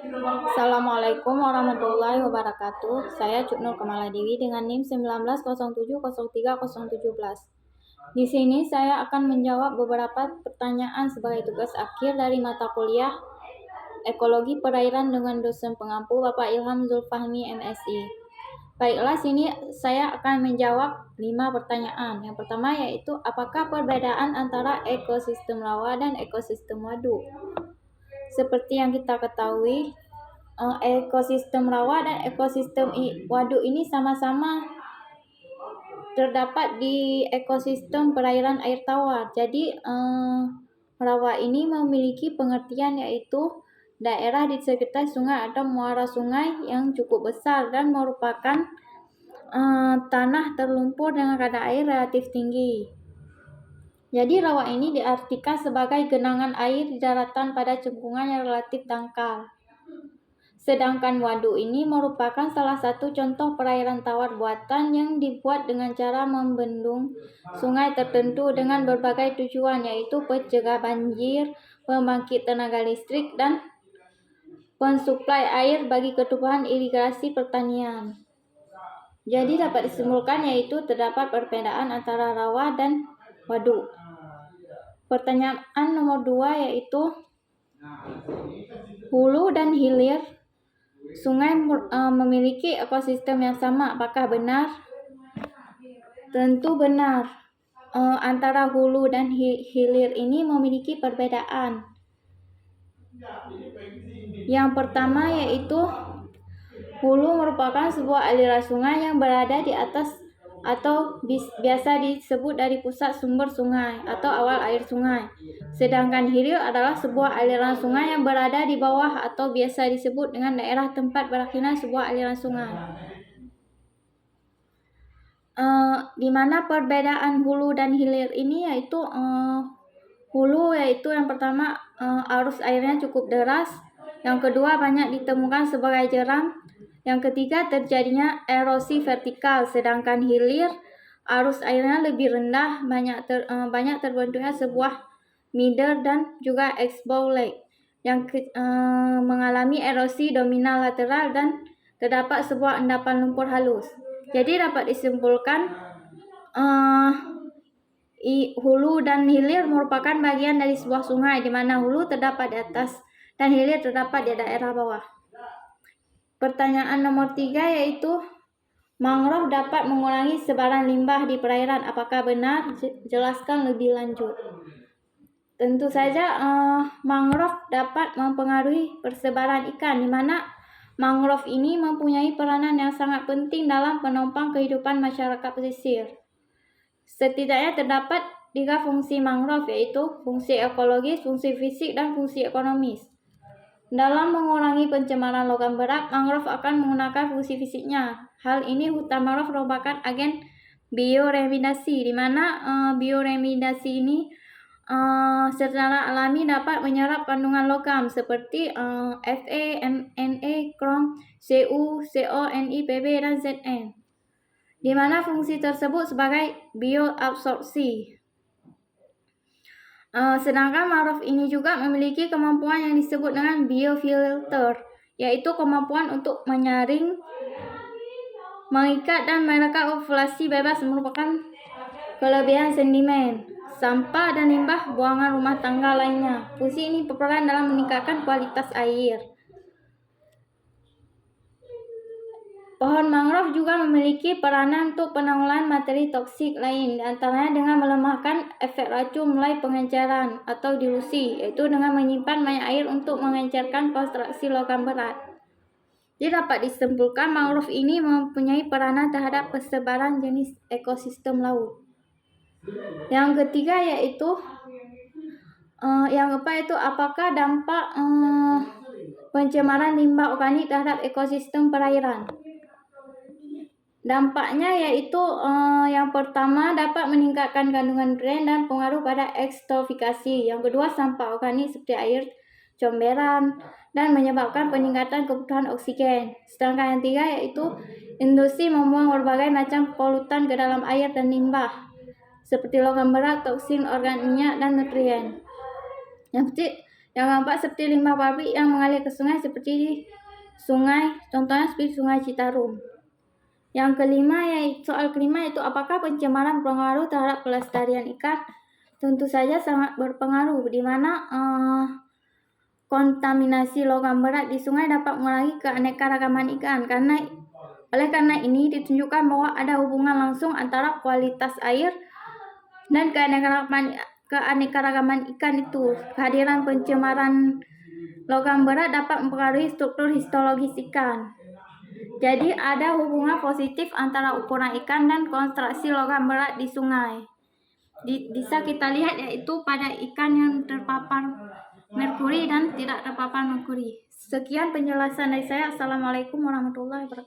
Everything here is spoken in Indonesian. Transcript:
Assalamualaikum warahmatullahi wabarakatuh. Saya Cuknur Kamaladewi dengan NIM 1907030717. Di sini saya akan menjawab beberapa pertanyaan sebagai tugas akhir dari mata kuliah Ekologi Perairan dengan dosen pengampu Bapak Ilham Zulfahmi MSI. Baiklah, sini saya akan menjawab 5 pertanyaan. Yang pertama yaitu apakah perbedaan antara ekosistem rawa dan ekosistem waduk? Seperti yang kita ketahui, ekosistem rawa dan ekosistem waduk ini sama-sama terdapat di ekosistem perairan air tawar. Jadi rawa ini memiliki pengertian yaitu daerah di sekitar sungai atau muara sungai yang cukup besar dan merupakan tanah terlumpur dengan kadar air relatif tinggi. Jadi rawa ini diartikan sebagai genangan air di daratan pada cekungan yang relatif dangkal. Sedangkan waduk ini merupakan salah satu contoh perairan tawar buatan yang dibuat dengan cara membendung sungai tertentu dengan berbagai tujuan, yaitu pencegah banjir, pembangkit tenaga listrik, dan pensuplai air bagi kebutuhan irigasi pertanian. Jadi dapat disimpulkan yaitu terdapat perbedaan antara rawa dan waduk. Pertanyaan nomor 2 yaitu hulu dan hilir sungai memiliki ekosistem yang sama, apakah benar? Tentu benar. Antara hulu dan hilir ini memiliki perbedaan. Yang pertama yaitu hulu merupakan sebuah aliran sungai yang berada di atas atau biasa disebut dari pusat sumber sungai atau awal air sungai. Sedangkan hilir adalah sebuah aliran sungai yang berada di bawah atau biasa disebut dengan daerah tempat berakhirnya sebuah aliran sungai. Di mana perbedaan hulu dan hilir ini yaitu hulu yaitu yang pertama arus airnya cukup deras, yang kedua banyak ditemukan sebagai jeram, yang ketiga terjadinya erosi vertikal, sedangkan hilir arus airnya lebih rendah, banyak terbentuknya sebuah meander dan juga exbow lake yang mengalami erosi dominal lateral dan terdapat sebuah endapan lumpur halus. Jadi dapat disimpulkan hulu dan hilir merupakan bagian dari sebuah sungai, di mana hulu terdapat di atas dan hilir terdapat di daerah bawah. Pertanyaan nomor 3 yaitu mangrove dapat mengurangi sebaran limbah di perairan. Apakah benar? Jelaskan lebih lanjut. Tentu saja mangrove dapat mempengaruhi persebaran ikan, di mana mangrove ini mempunyai peranan yang sangat penting dalam penopang kehidupan masyarakat pesisir. Setidaknya terdapat 3 fungsi mangrove, yaitu fungsi ekologis, fungsi fisik, dan fungsi ekonomis. Dalam mengurangi pencemaran logam berat, mangrove akan menggunakan fungsi fisiknya. Hal ini hutan mangrove merupakan agen bioremediasi, di mana bioremediasi ini secara alami dapat menyerap kandungan logam seperti Fe, Na, krom, Cu, Co, Ni, Pb, dan Zn, di mana fungsi tersebut sebagai bioabsorpsi. Sedangkan mangrove ini juga memiliki kemampuan yang disebut dengan biofilter, yaitu kemampuan untuk menyaring, mengikat, dan merekam populasi bebas merupakan kelebihan sedimen, sampah, dan limbah buangan rumah tangga lainnya. Fungsi ini berperan dalam meningkatkan kualitas air. Pohon mangrove juga memiliki peranan untuk penanggulangan materi toksik lain, antaranya dengan melemahkan efek racun melalui pengenceran atau dilusi, yaitu dengan menyimpan banyak air untuk mengencerkan konstruksi logam berat. Jadi dapat disimpulkan mangrove ini mempunyai peranan terhadap persebaran jenis ekosistem laut. Yang ketiga yaitu apakah dampak pencemaran limbah organik terhadap ekosistem perairan? Dampaknya yaitu yang pertama dapat meningkatkan kandungan nutrien dan pengaruh pada eutrofifikasi. Yang kedua sampah organik seperti air comberan dan menyebabkan peningkatan kebutuhan oksigen. Sedangkan yang tiga yaitu industri membuang berbagai macam polutan ke dalam air dan limbah seperti logam berat, toksin organik, dan nutrien. Yang keempat, seperti limbah pabrik yang mengalir ke sungai contohnya seperti sungai Citarum. Yang kelima, soal kelima yaitu apakah pencemaran berpengaruh terhadap pelestarian ikan? Tentu saja sangat berpengaruh, di mana kontaminasi logam berat di sungai dapat mengurangi keanekaragaman ikan. Oleh karena ini ditunjukkan bahwa ada hubungan langsung antara kualitas air dan keanekaragaman ikan itu. Kehadiran pencemaran logam berat dapat mempengaruhi struktur histologis ikan. Jadi ada hubungan positif antara ukuran ikan dan konsentrasi logam berat di sungai. Bisa kita lihat yaitu pada ikan yang terpapar merkuri dan tidak terpapar merkuri. Sekian penjelasan dari saya. Assalamualaikum warahmatullahi wabarakatuh.